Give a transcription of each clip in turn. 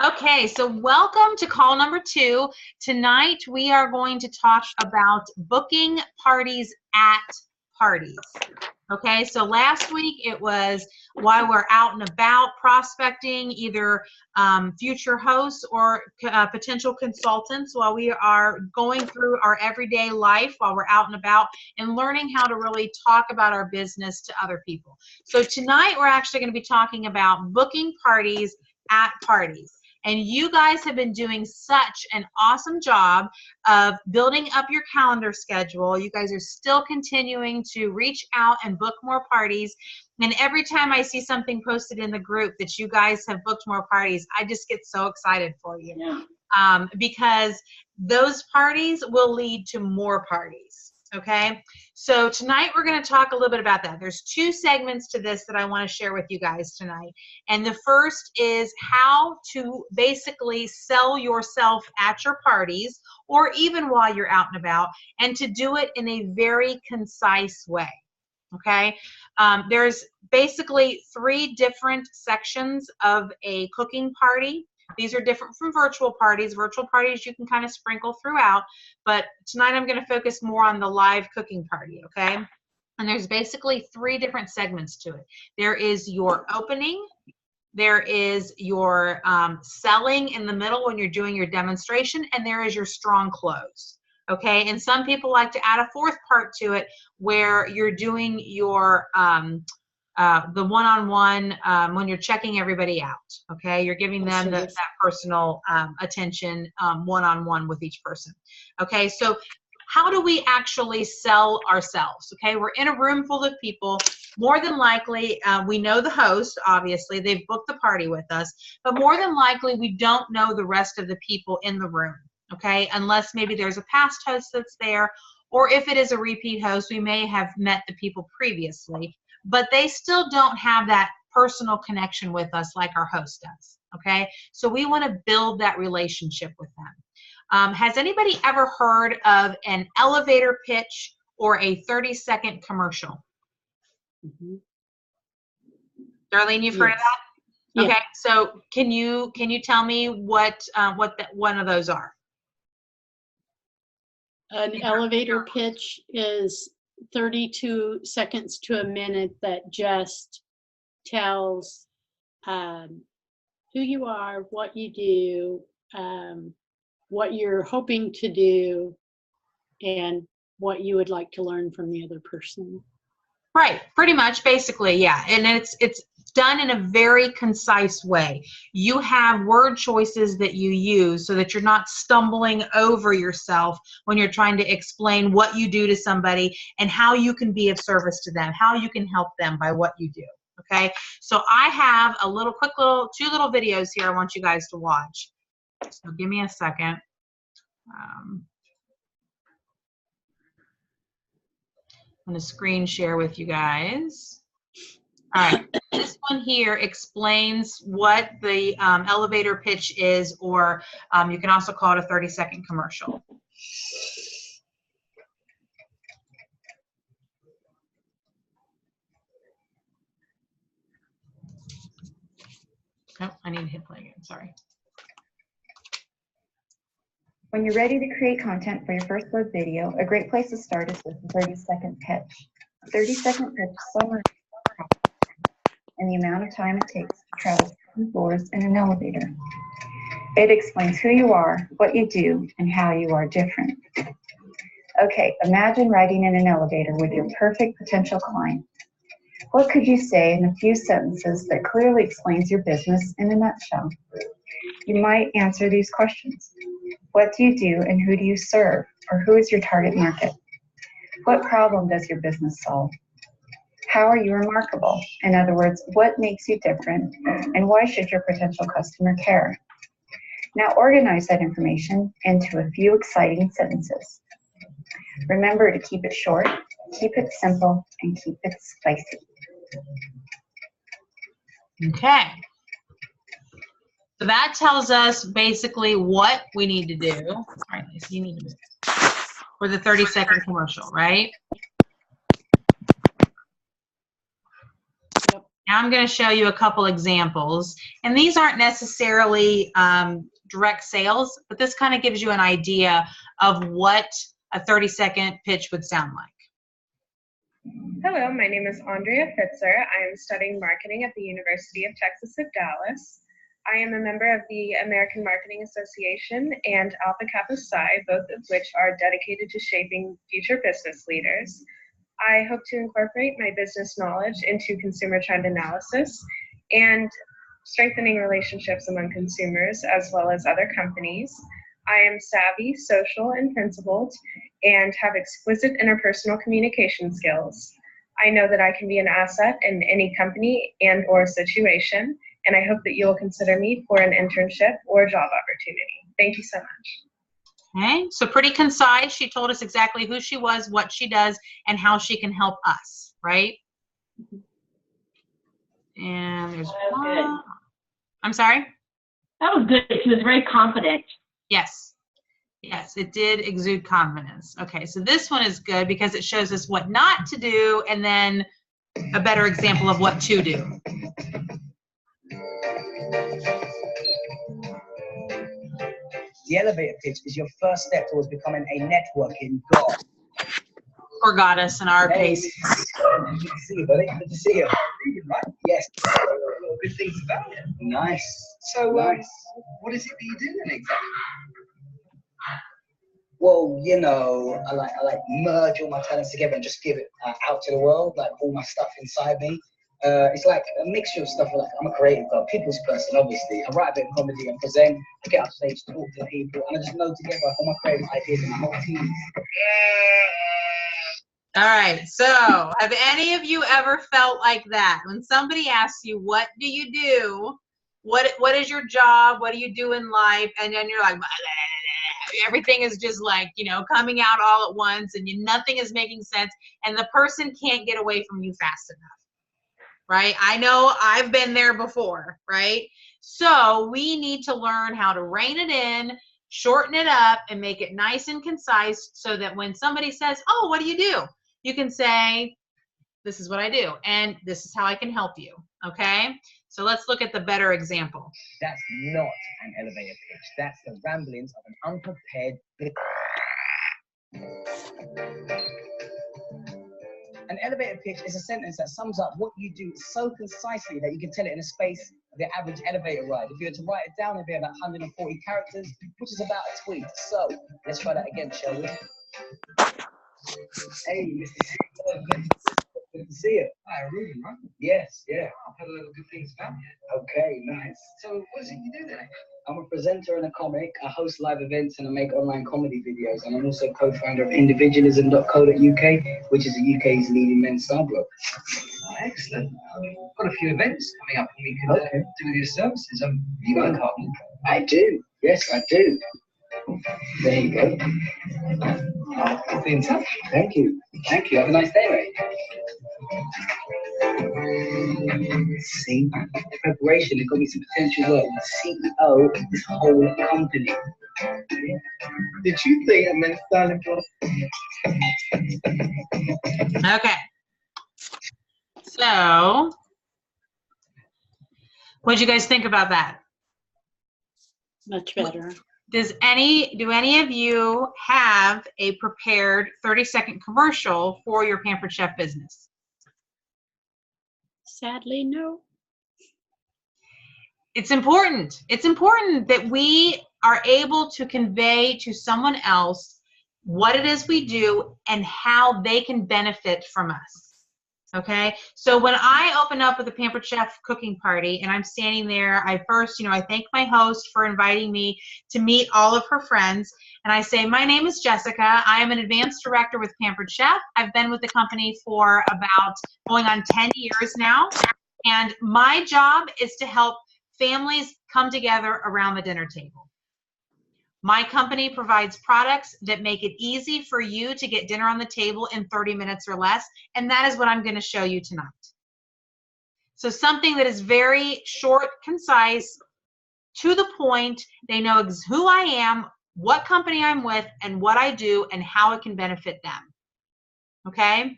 Okay, so welcome to call number 2. Tonight we are going to talk about booking parties at parties. Okay, so last week it was why we're out and about prospecting either future hosts or potential consultants while we are going through our everyday life while we're out and about and learning how to really talk about our business to other people. So tonight we're actually going to be talking about booking parties at parties. And you guys have been doing such an awesome job of building up your calendar schedule. You guys are still continuing to reach out and book more parties. And every time I see something posted in the group that you guys have booked more parties, I just get so excited for you. Yeah. Because those parties will lead to more parties. Okay, so tonight we're going to talk a little bit about that. There's 2 segments to this that I want to share with you guys tonight. And the first is how to basically sell yourself at your parties or even while you're out and about, and to do it in a very concise way. Okay, there's basically 3 different sections of a cooking party. These are different from virtual parties. Virtual parties you can kind of sprinkle throughout, but tonight I'm going to focus more on the live cooking party, okay? And there's basically 3 different segments to it. There is your opening, there is your selling in the middle when you're doing your demonstration, and there is your strong close. Okay, and some people like to add a 4th part to it where you're doing your the one-on-one when you're checking everybody out. Okay, you're giving them that personal attention one-on-one with each person. Okay, so how do we actually sell ourselves? Okay, we're in a room full of people. More than likely, we know the host, obviously. They've booked the party with us. But more than likely, we don't know the rest of the people in the room. Okay, unless maybe there's a past host that's there, or if it is a repeat host, we may have met the people previously, but they still don't have that personal connection with us like our host does. Okay, so we want to build that relationship with them. Has anybody ever heard of an elevator pitch or a 30-second commercial? Mm-hmm. Darlene, you've heard of that? Yeah. Okay, so can you tell me what one of those are? An elevator pitch is 32 seconds to a minute that just tells who you are, what you do, what you're hoping to do, and what you would like to learn from the other person. Right, pretty much, basically, yeah. And it's done in a very concise way. You have word choices that you use so that you're not stumbling over yourself when you're trying to explain what you do to somebody and how you can be of service to them, how you can help them by what you do. Okay, so I have a quick 2 little videos here I want you guys to watch. So give me a second. I'm going to screen share with you guys. All right, this one here explains what the elevator pitch is, or you can also call it a 30-second commercial. Oh, I need to hit play again, sorry. When you're ready to create content for your first web video, a great place to start is with a 30-second pitch. A 30-second pitch summarizes and the amount of time it takes to travel 2 floors in an elevator. It explains who you are, what you do, and how you are different. Okay, imagine riding in an elevator with your perfect potential client. What could you say in a few sentences that clearly explains your business in a nutshell? You might answer these questions. What do you do and who do you serve, or who is your target market? What problem does your business solve? How are you remarkable? In other words, what makes you different, and why should your potential customer care? Now organize that information into a few exciting sentences. Remember to keep it short, keep it simple, and keep it spicy. Okay. So that tells us basically what we need to do. All right, Lisa, you need to move for the 30-second commercial, right? Yep. I'm going to show you a couple examples. And these aren't necessarily direct sales, but this kind of gives you an idea of what a 30-second pitch would sound like. Hello, my name is Andrea Fitzer. I am studying marketing at the University of Texas at Dallas. I am a member of the American Marketing Association and Alpha Kappa Psi, both of which are dedicated to shaping future business leaders. I hope to incorporate my business knowledge into consumer trend analysis and strengthening relationships among consumers as well as other companies. I am savvy, social, and principled, and have exquisite interpersonal communication skills. I know that I can be an asset in any company and or situation, and I hope that you will consider me for an internship or job opportunity. Thank you so much. Okay, so pretty concise. She told us exactly who she was, what she does, and how she can help us, right? And there's one. Good. I'm sorry? That was good. She was very confident. Yes. Yes, it did exude confidence. Okay, so this one is good because it shows us what not to do and then a better example of what to do. The elevator pitch is your first step towards becoming a networking god. Or goddess in our Hey, case. good to see you, buddy. Good to see you. Right? Yes. Good things about it. Nice. So, Nice. what is it that you do then exactly? Well, you know, I like merge all my talents together and just give it out to the world, like all my stuff inside me. It's like a mixture of stuff. Like I'm a creative guy, people's person, obviously. I write a bit of comedy and present. I get up stage, talk to people, and I just know together all my creative ideas and my whole team. All right, so have any of you ever felt like that? When somebody asks you, what do you do? What is your job? What do you do in life? And then you're like, everything is just like, you know, coming out all at once and nothing is making sense and the person can't get away from you fast enough, right? I know I've been there before, right? So we need to learn how to rein it in, shorten it up, and make it nice and concise so that when somebody says, oh, what do? You can say, this is what I do, and this is how I can help you, okay? So let's look at the better example. That's not an elevator pitch. That's the ramblings of an unprepared bit. An elevator pitch is a sentence that sums up what you do so concisely that you can tell it in a space of the average elevator ride. If you were to write it down, it'd be about 140 characters, which is about a tweet. So let's try that again, shall we? Hey, Mr. Good to see you. Hi, Ruben, right? Yes, yeah. I've heard a lot of good things about you. Okay, nice. So, what is it you do then? I'm a presenter and a comic. I host live events and I make online comedy videos. And I'm also co-founder of individualism.co.uk, which is the UK's leading men's style blog. Oh, excellent. I've got a few events coming up and we could do with your services. You got a card? I do. Yes, I do. There you go. I'll be in touch. Thank you. Thank you. Have a nice day, mate. See, preparation, it got me some potential work. The CEO of this whole company. Did you think I meant styling for? Okay. So, what did you guys think about that? Much better. Do any of you have a prepared 30-second commercial for your Pampered Chef business? Sadly, no. It's important. It's important that we are able to convey to someone else what it is we do and how they can benefit from us. Okay, so when I open up with a Pampered Chef cooking party and I'm standing there, I thank my host for inviting me to meet all of her friends. And I say, my name is Jessica. I am an advanced director with Pampered Chef. I've been with the company for about going on 10 years now. And my job is to help families come together around the dinner table. My company provides products that make it easy for you to get dinner on the table in 30 minutes or less, and that is what I'm going to show you tonight. So something that is very short, concise, to the point. They know who I am, what company I'm with, and what I do, and how it can benefit them. Okay?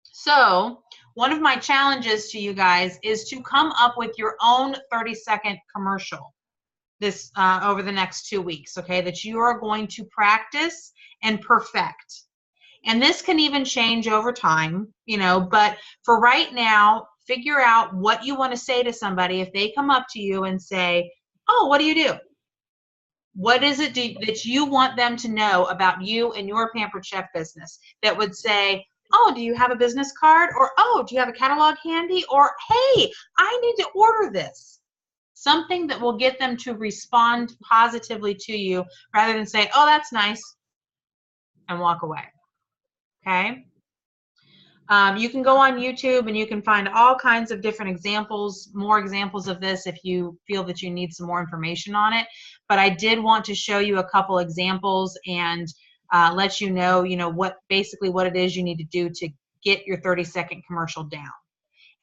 So one of my challenges to you guys is to come up with your own 30-second commercial this over the next 2 weeks, okay, that you are going to practice and perfect. And this can even change over time, you know, but for right now, figure out what you want to say to somebody if they come up to you and say, oh, what do you do? What is it that you want them to know about you and your Pampered Chef business that would say, oh, do you have a business card? Or, oh, do you have a catalog handy? Or, hey, I need to order this. Something that will get them to respond positively to you rather than say, oh, that's nice, and walk away. Okay? You can go on YouTube and you can find all kinds of different examples, more examples of this if you feel that you need some more information on it. But I did want to show you a couple examples and let you know, basically what it is you need to do to get your 30-second commercial down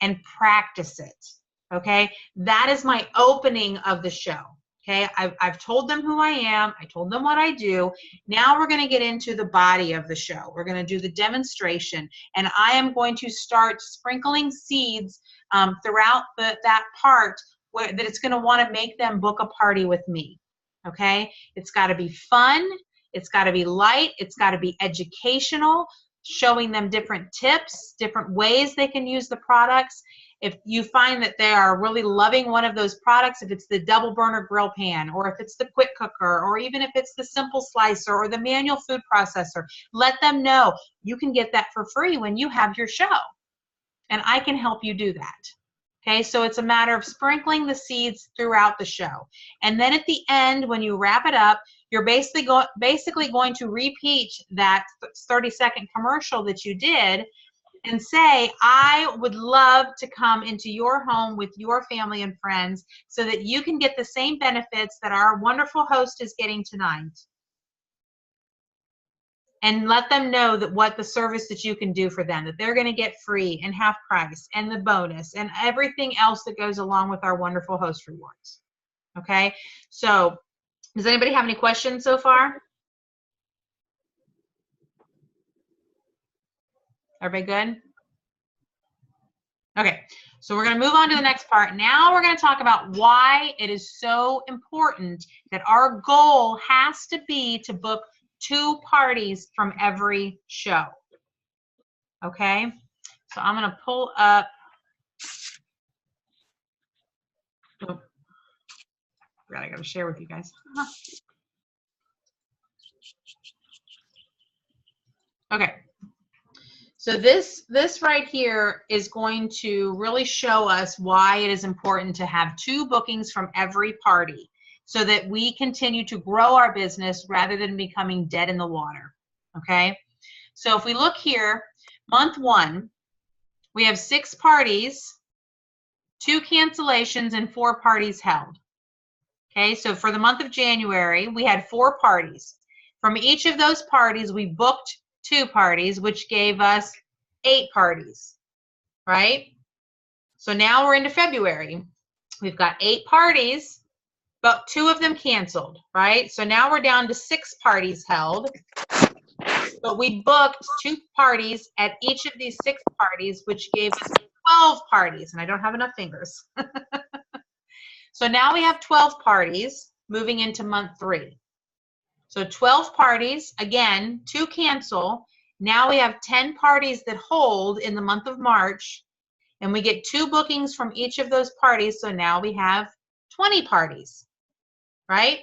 and practice it. Okay? That is my opening of the show. Okay, I've told them who I am. I told them what I do. Now we're going to get into the body of the show. We're going to do the demonstration, and I am going to start sprinkling seeds throughout that part that it's going to want to make them book a party with me. Okay, it's got to be fun. It's got to be light. It's got to be educational, showing them different tips, different ways they can use the products. If you find that they are really loving one of those products, if it's the double burner grill pan, or if it's the quick cooker, or even if it's the simple slicer or the manual food processor, let them know you can get that for free when you have your show. And I can help you do that. Okay, so it's a matter of sprinkling the seeds throughout the show. And then at the end, when you wrap it up, you're basically going to repeat that 30-second commercial that you did and say, I would love to come into your home with your family and friends so that you can get the same benefits that our wonderful host is getting tonight. And let them know that what the service that you can do for them, that they're going to get free and half price and the bonus and everything else that goes along with our wonderful host rewards. Okay, so does anybody have any questions so far? Everybody good? Okay, so we're going to move on to the next part. Now we're going to talk about why it is so important that our goal has to be to book 2 parties from every show. Okay, so I'm going to pull up. Oh, I got to share with you guys. Okay. So this right here is going to really show us why it is important to have 2 bookings from every party so that we continue to grow our business rather than becoming dead in the water, okay? So if we look here, month 1, we have 6 parties, 2 cancellations, and 4 parties held. Okay, so for the month of January, we had 4 parties. From each of those parties, we booked 2 parties, which gave us 8 parties, right? So now we're into February. We've got 8 parties, but 2 of them canceled, right? So now we're down to 6 parties held, but we booked 2 parties at each of these 6 parties, which gave us 12 parties, and I don't have enough fingers. So now we have 12 parties moving into month 3. So 12 parties, again, 2 cancel. Now we have 10 parties that hold in the month of March, and we get 2 bookings from each of those parties. So now we have 20 parties, right?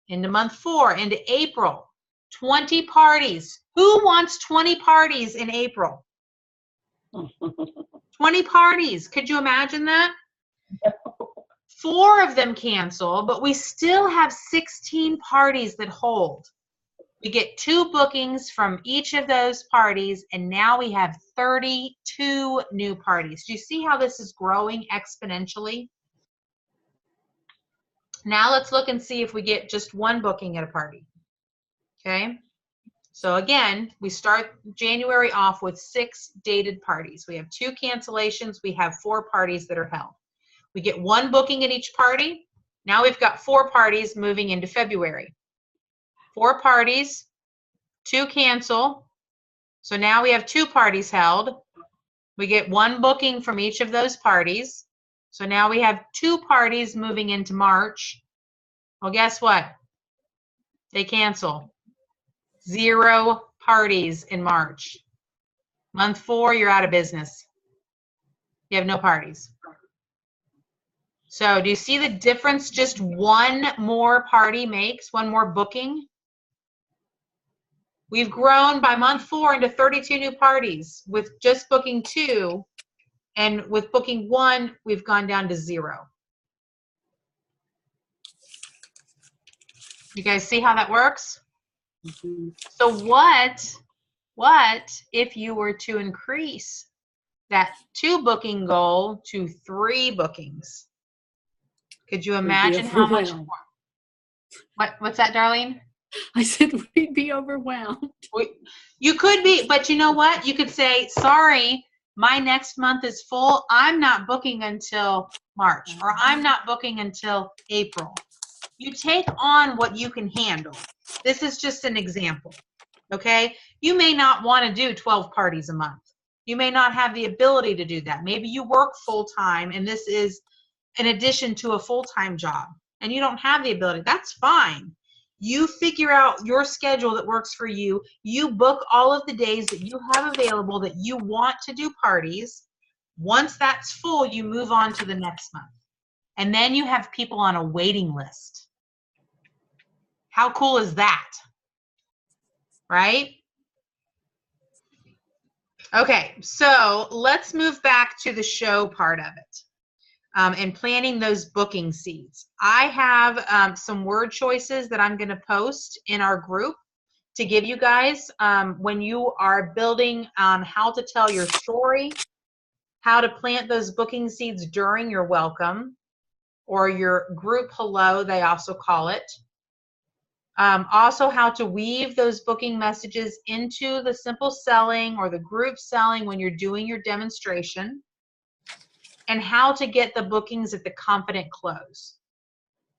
Into month 4, into April, 20 parties. Who wants 20 parties in April? 20 parties. Could you imagine that? 4 of them cancel, but we still have 16 parties that hold. We get 2 bookings from each of those parties, and now we have 32 new parties. Do you see how this is growing exponentially? Now let's look and see if we get just 1 booking at a party. Okay? So again, we start January off with 6 dated parties. We have 2 cancellations. We have 4 parties that are held. We get 1 booking at each party. Now we've got 4 parties moving into February. 4 parties, 2 cancel. So now we have 2 parties held. We get one booking from each of those parties. So now we have 2 parties moving into March. Well, guess what? They cancel. 0 parties in March. Month 4, you're out of business. You have no parties. So do you see the difference just one more party makes, one more booking? We've grown by month 4 into 32 new parties with just booking 2, and with booking 1, we've gone down to 0. You guys see how that works? So what if you were to increase that 2 booking goal to 3 bookings? Could you imagine how much overwhelmed. more? What's that, Darlene? I said we'd be overwhelmed. You could be, but you know what? You could say, sorry, my next month is full. I'm not booking until March, or I'm not booking until April. You take on what you can handle. This is just an example, okay? You may not want to do 12 parties a month. You may not have the ability to do that. Maybe you work full-time, and this is in addition to a full-time job, and you don't have the ability. That's fine. You figure out your schedule that works for you. You book all of the days that you have available that you want to do parties. Once that's full, you move on to the next month. And then you have people on a waiting list. How cool is that? Right? Okay, so let's move back to the show part of it. And planting those booking seeds. I have some word choices that I'm going to post in our group to give you guys when you are building how to tell your story, how to plant those booking seeds during your welcome or your group hello, they also call it. Also how to weave those booking messages into the simple selling or the group selling when you're doing your demonstration. And how to get the bookings at the confident close.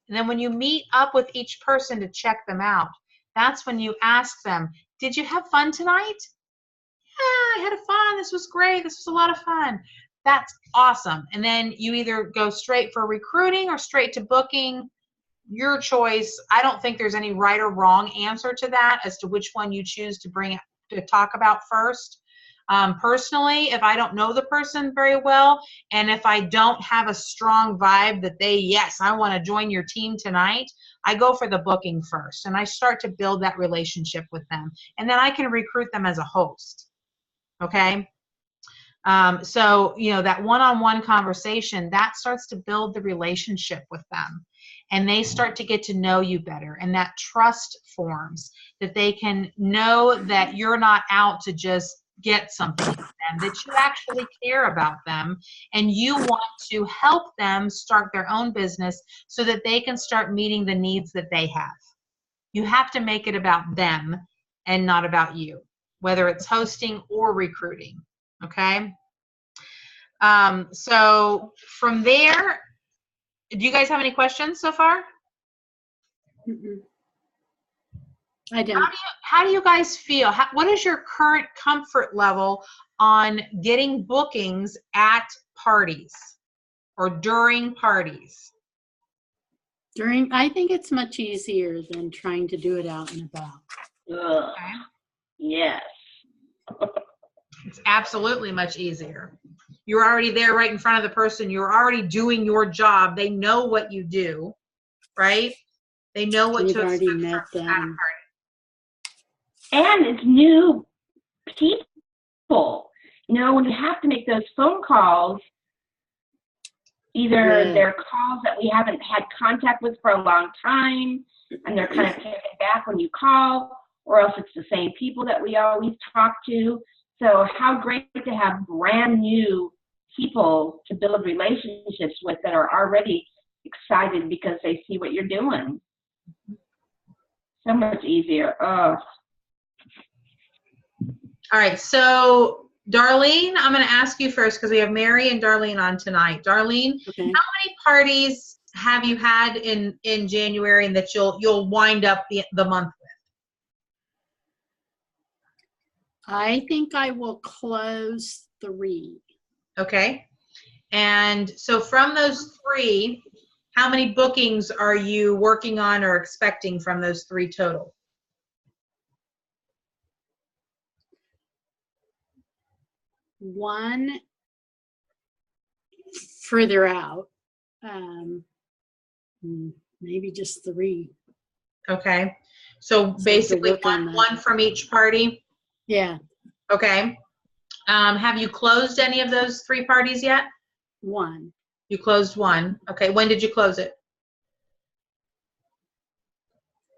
And then when you meet up with each person to check them out, that's when you ask them, did you have fun tonight? Yeah, I had fun. This was great. This was a lot of fun. That's awesome. And then you either go straight for recruiting or straight to booking. Your choice. I don't think there's any right or wrong answer to that as to which one you choose to bring to talk about first. Personally, if I don't know the person very well, and if I don't have a strong vibe that yes, I want to join your team tonight, I go for the booking first, and I start to build that relationship with them, and then I can recruit them as a host, okay? So, that one-on-one conversation, that starts to build the relationship with them, and they start to get to know you better, and that trust forms, that they can know that you're not out to just get something from them, that you actually care about them and you want to help them start their own business so that they can start meeting the needs that they have. You have to make it about them and not about you, whether it's hosting or recruiting, okay? So from there, do you guys have any questions so far? I don't. How do you guys feel? What is your current comfort level on getting bookings at parties or during parties? I think it's much easier than trying to do it out and about. Okay. Yes. It's absolutely much easier. You're already there right in front of the person. You're already doing your job. They know what you do, right? They know what You've to already expect met from at a them. party. And it's new people. When you have to make those phone calls, either they're calls that we haven't had contact with for a long time, and they're kind of taken back when you call, or else it's the same people that we always talk to. So how great to have brand new people to build relationships with that are already excited because they see what you're doing. So much easier. Oh. All right, so Darlene, I'm going to ask you first because we have Mary and Darlene on tonight. Darlene, Okay. how many parties have you had in January and that you'll wind up the month with? I think I will close 3. Okay. And so from those 3, how many bookings are you working on or expecting from those 3 total? One further out, maybe just 3. Okay. So to basically work on that. one from each party. Yeah, Okay. Have you closed any of those 3 parties yet? 1. You closed 1. Okay. When did you close it?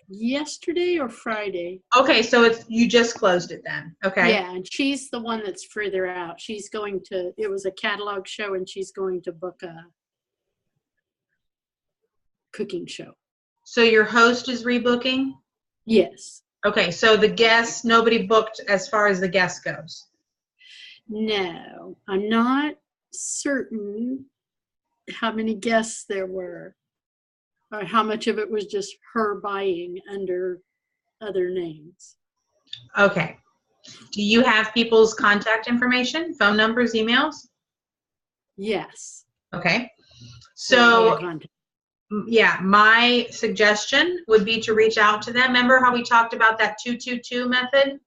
Yesterday or Friday? Okay. So you just closed it then. Okay. Yeah, and she's the one that's further out. She's going to, it was a catalog show, and she's going to book a cooking show. So your host is rebooking? Yes. Okay. So the guests, nobody booked as far as the guest goes. No, I'm not certain how many guests there were, or how much of it was just her buying under other names. Okay. Do you have people's contact information, phone numbers, emails? Yes. Okay. They'll So be in contact. yeah, my suggestion would be to reach out to them. Remember how we talked about that 2-2-2 method?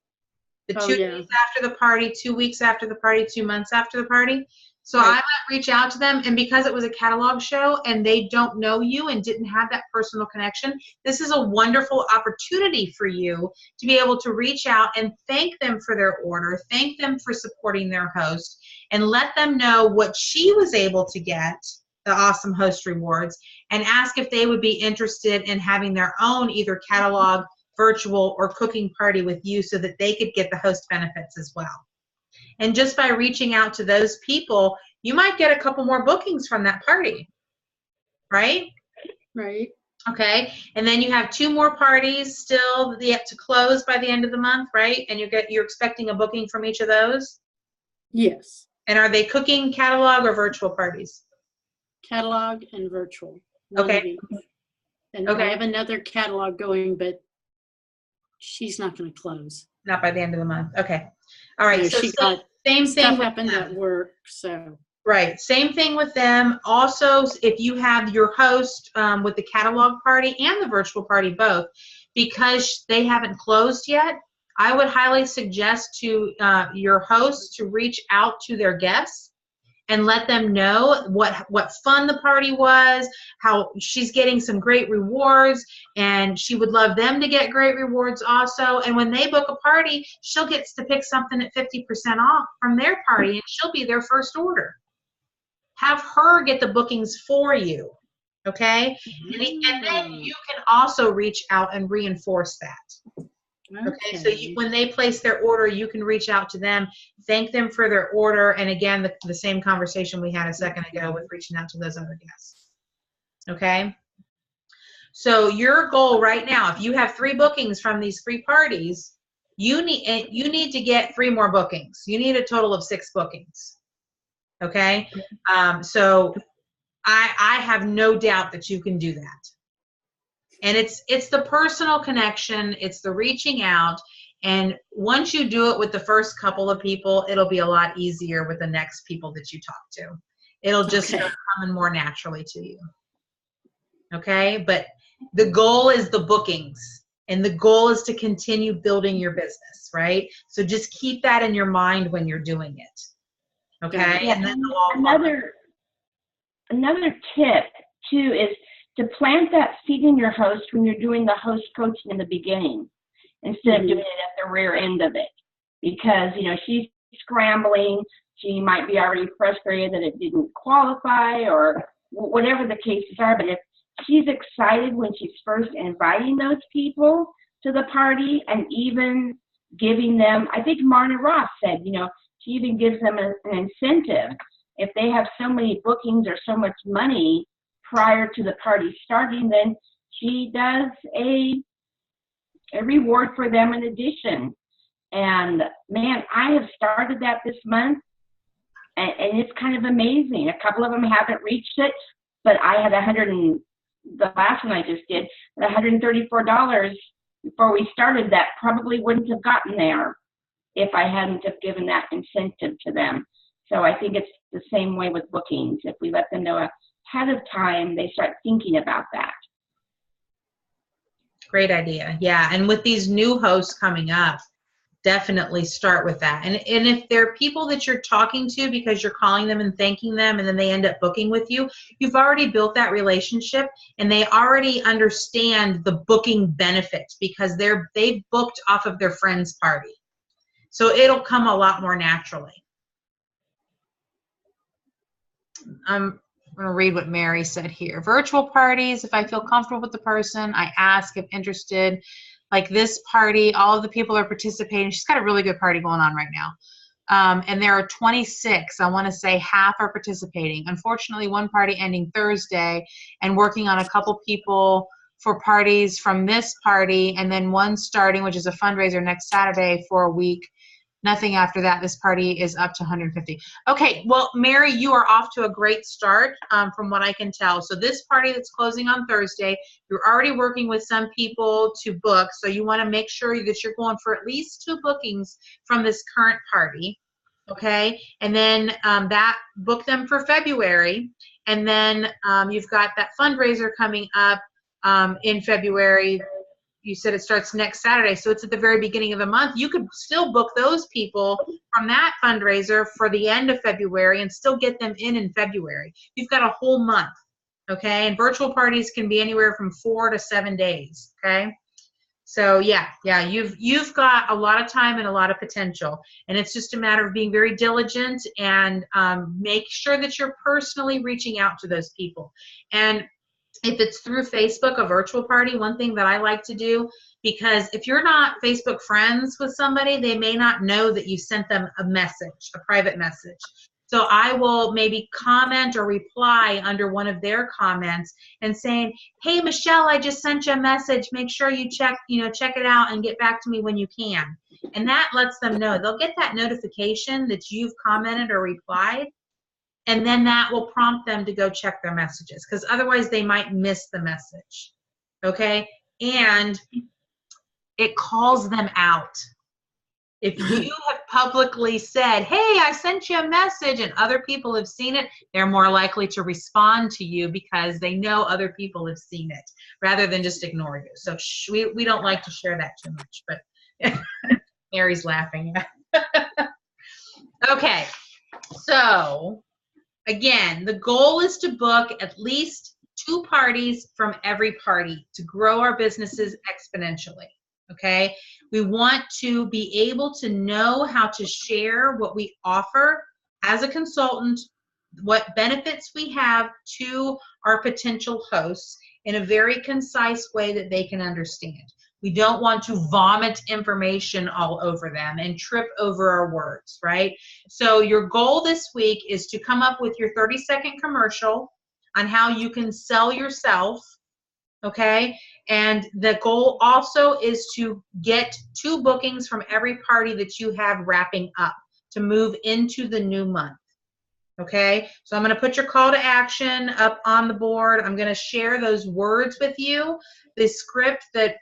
The 2 yeah. days after the party, 2 weeks after the party, 2 months after the party. So I Right. might reach out to them, and because it was a catalog show and they don't know you and didn't have that personal connection, this is a wonderful opportunity for you to be able to reach out and thank them for their order, thank them for supporting their host, and let them know what she was able to get, the Awesome Host Rewards, and ask if they would be interested in having their own either catalog, virtual, or cooking party with you so that they could get the host benefits as well. And just by reaching out to those people, you might get a couple more bookings from that party, right? Right. Okay, and then you have 2 more parties still yet to close by the end of the month, right? And you're expecting a booking from each of those? Yes. And are they cooking, catalog, or virtual parties? Catalog and virtual. One Okay. of each. And Okay. I have another catalog going, but she's not going to close. Not by the end of the month. Okay. All right. No, So she got same stuff thing with happened them. at work, so. Right. Same thing with them. Also, if you have your host with the catalog party and the virtual party both, because they haven't closed yet, I would highly suggest to your host to reach out to their guests and let them know what fun the party was, how she's getting some great rewards, and she would love them to get great rewards also. And when they book a party, she'll get to pick something at 50% off from their party, and she'll be their first order. Have her get the bookings for you, okay? And then you can also reach out and reinforce that. Okay, so when they place their order, you can reach out to them, thank them for their order, and again, the same conversation we had a second ago with reaching out to those other guests. Okay? So your goal right now, if you have 3 bookings from these 3 parties, you need to get 3 more bookings. You need a total of 6 bookings. Okay? So I have no doubt that you can do that. And it's the personal connection, it's the reaching out, and once you do it with the first couple of people, it'll be a lot easier with the next people that you talk to. It'll just start coming more naturally to you. Okay? But the goal is the bookings, and the goal is to continue building your business, right? So just keep that in your mind when you're doing it. Okay? Yeah, and then another tip too is to plant that seed in your host when you're doing the host coaching in the beginning instead of doing it at the rear end of it, because she's scrambling, she might be already frustrated that it didn't qualify or whatever the cases are. But if she's excited when she's first inviting those people to the party and even giving them, I think Marna Ross said, she even gives them an incentive if they have so many bookings or so much money prior to the party starting, then she does a reward for them in addition. And man, I have started that this month, and it's kind of amazing. A couple of them haven't reached it, but I had the last one I just did, $134 before we started, that probably wouldn't have gotten there if I hadn't have given that incentive to them. So I think it's the same way with bookings. If we let them know ahead of time, they start thinking about that. Great idea. Yeah. And with these new hosts coming up, definitely start with that. And if there are people that you're talking to because you're calling them and thanking them and then they end up booking with you, you've already built that relationship and they already understand the booking benefits because they've booked off of their friend's party. So it'll come a lot more naturally. I'm going to read what Mary said here. Virtual parties, if I feel comfortable with the person, I ask if interested. Like this party, all of the people are participating. She's got a really good party going on right now. And there are 26. I want to say half are participating. Unfortunately, one party ending Thursday and working on a couple people for parties from this party, and then one starting, which is a fundraiser next Saturday for a week. Nothing after that. This party is up to 150. Okay, well, Mary, you are off to a great start from what I can tell. So this party that's closing on Thursday, you're already working with some people to book, so you want to make sure that you're going for at least 2 bookings from this current party, okay? And then book them for February, and then you've got that fundraiser coming up in February. You said it starts next Saturday, so it's at the very beginning of the month. You could still book those people from that fundraiser for the end of February and still get them in February. You've got a whole month, okay? And virtual parties can be anywhere from 4 to 7 days, okay? So yeah, you've got a lot of time and a lot of potential, and it's just a matter of being very diligent and make sure that you're personally reaching out to those people. And if it's through Facebook, a virtual party, one thing that I like to do, because if you're not Facebook friends with somebody, they may not know that you sent them a message, a private message. So I will maybe comment or reply under one of their comments and saying, hey, Michelle, I just sent you a message. Make sure you check it out and get back to me when you can. And that lets them know. They'll get that notification that you've commented or replied. And then that will prompt them to go check their messages, because otherwise they might miss the message, okay? And it calls them out. If you have publicly said, hey, I sent you a message, and other people have seen it, they're more likely to respond to you because they know other people have seen it, rather than just ignore you. So we don't like to share that too much, but Mary's laughing. Okay, so again, the goal is to book at least 2 parties from every party to grow our businesses exponentially, okay? We want to be able to know how to share what we offer as a consultant, what benefits we have to our potential hosts in a very concise way that they can understand. We don't want to vomit information all over them and trip over our words, right? So your goal this week is to come up with your 30-second commercial on how you can sell yourself, okay? And the goal also is to get 2 bookings from every party that you have wrapping up to move into the new month, okay? So I'm going to put your call to action up on the board. I'm going to share those words with you, the script that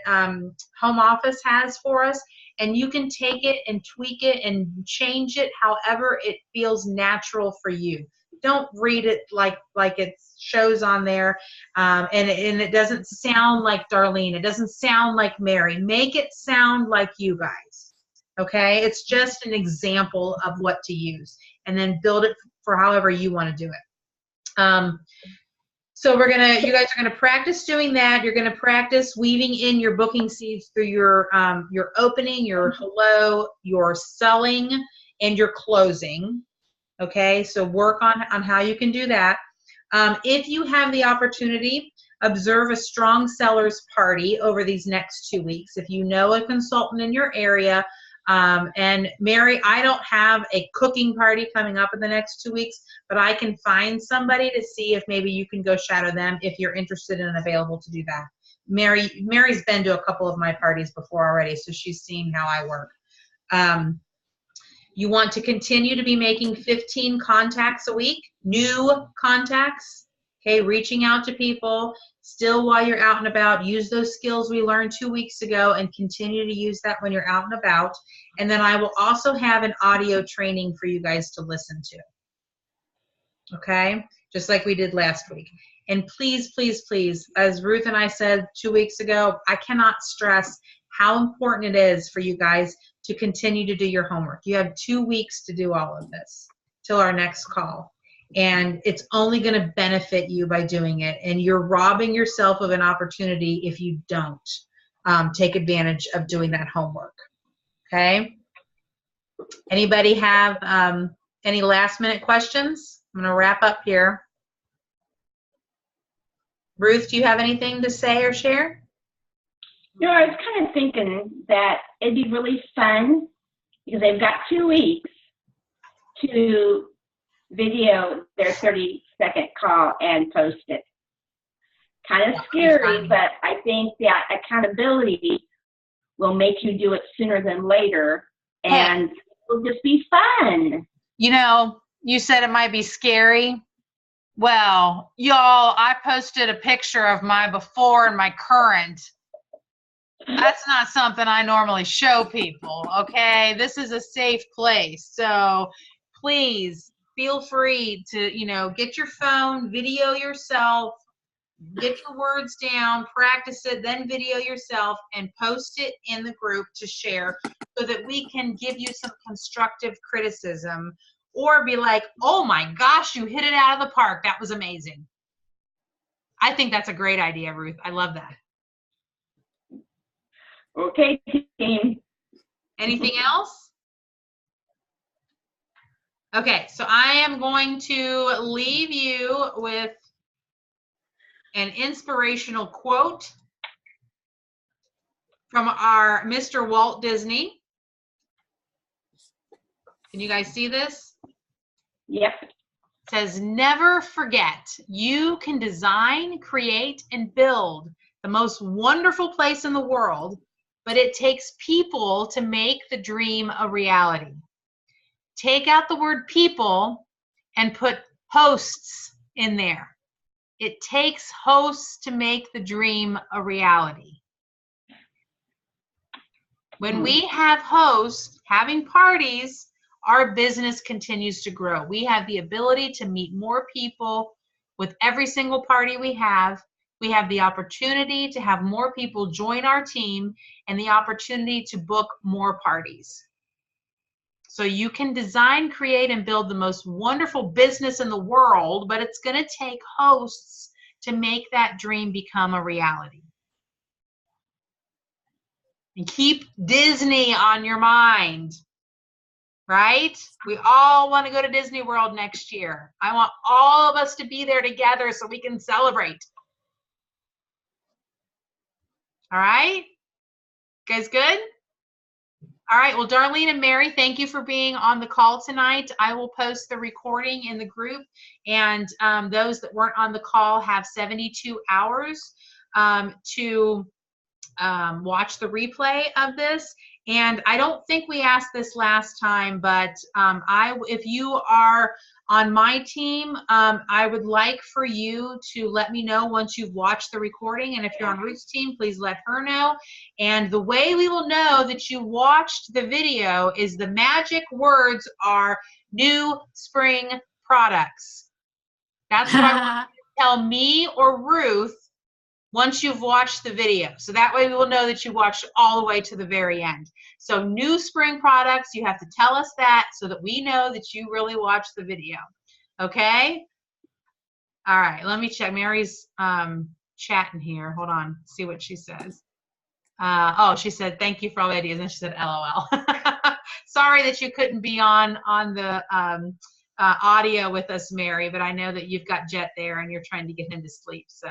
home office has for us, and you can take it and tweak it and change it however it feels natural for you. Don't read it like it shows on there, and it doesn't sound like Darlene. It doesn't sound like Mary. Make it sound like you guys, okay? It's just an example of what to use, and then build it for however you want to do it. So you guys are gonna practice doing that. You're gonna practice weaving in your booking seeds through your opening, your hello, your selling, and your closing. Okay, so work on how you can do that. If you have the opportunity, observe a strong sellers party over these next 2 weeks. If you know a consultant in your area, and Mary, I don't have a cooking party coming up in the next 2 weeks, but I can find somebody to see if maybe you can go shadow them if you're interested and available to do that. Mary's been to a couple of my parties before already, so she's seen how I work. You want to continue to be making 15 contacts a week, new contacts, Okay, reaching out to people still while you're out and about. Use those skills we learned 2 weeks ago and continue to use that when you're out and about. And then I will also have an audio training for you guys to listen to. Okay, just like we did last week. And please, please, please, as Ruth and I said 2 weeks ago, I cannot stress how important it is for you guys to continue to do your homework. You have 2 weeks to do all of this till our next call. And it's only going to benefit you by doing it. And you're robbing yourself of an opportunity if you don't take advantage of doing that homework. Okay? Anybody have any last minute questions? I'm going to wrap up here. Ruth, do you have anything to say or share? You know, I was kind of thinking that it'd be really fun because they've got 2 weeks to video their 30-second call and post it. Kind of scary, but I think that accountability will make you do it sooner than later, and it'll just be fun. You know, you said it might be scary. Well, y'all, I posted a picture of my before and my current. That's not something I normally show people, okay? This is a safe place. So please feel free to, you know, get your phone, video yourself, get your words down, practice it, then video yourself and post it in the group to share so that we can give you some constructive criticism or be like, oh my gosh, you hit it out of the park. That was amazing. I think that's a great idea, Ruth. I love that. Okay, team. Anything else? Okay, so I am going to leave you with an inspirational quote from our Mr. Walt Disney. Can you guys see this? Yep. It says, never forget, you can design, create, and build the most wonderful place in the world, but it takes people to make the dream a reality. Take out the word people and put hosts in there. It takes hosts to make the dream a reality. When we have hosts having parties, our business continues to grow. We have the ability to meet more people with every single party we have. We have the opportunity to have more people join our team and the opportunity to book more parties. So you can design, create, and build the most wonderful business in the world, but it's going to take hosts to make that dream become a reality. And keep Disney on your mind, right? We all want to go to Disney World next year. I want all of us to be there together so we can celebrate. All right? You guys good? All right, well, Darlene and Mary, thank you for being on the call tonight. I will post the recording in the group, and those that weren't on the call have 72 hours to watch the replay of this. And I don't think we asked this last time, but if you are on my team, I would like for you to let me know once you've watched the recording. And if you're on Ruth's team, please let her know. And the way we will know that you watched the video is the magic words are new spring products. That's what I want you to tell me or Ruth once you've watched the video. So that way we will know that you watched all the way to the very end. So new spring products, you have to tell us that so that we know that you really watched the video. Okay? All right, let me check. Mary's chatting here. Hold on, see what she says. Oh, she said, thank you for all the ideas. And she said, LOL. Sorry that you couldn't be on the audio with us, Mary, but I know that you've got Jet there and you're trying to get him to sleep. So,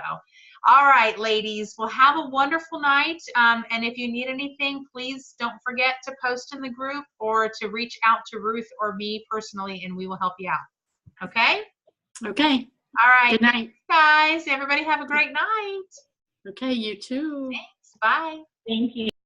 all right, ladies, well, have a wonderful night. And if you need anything, please don't forget to post in the group or to reach out to Ruth or me personally, and we will help you out. Okay? Okay. All right. Good night. Thanks, guys. Everybody have a great night. Okay, you too. Thanks. Bye. Thank you.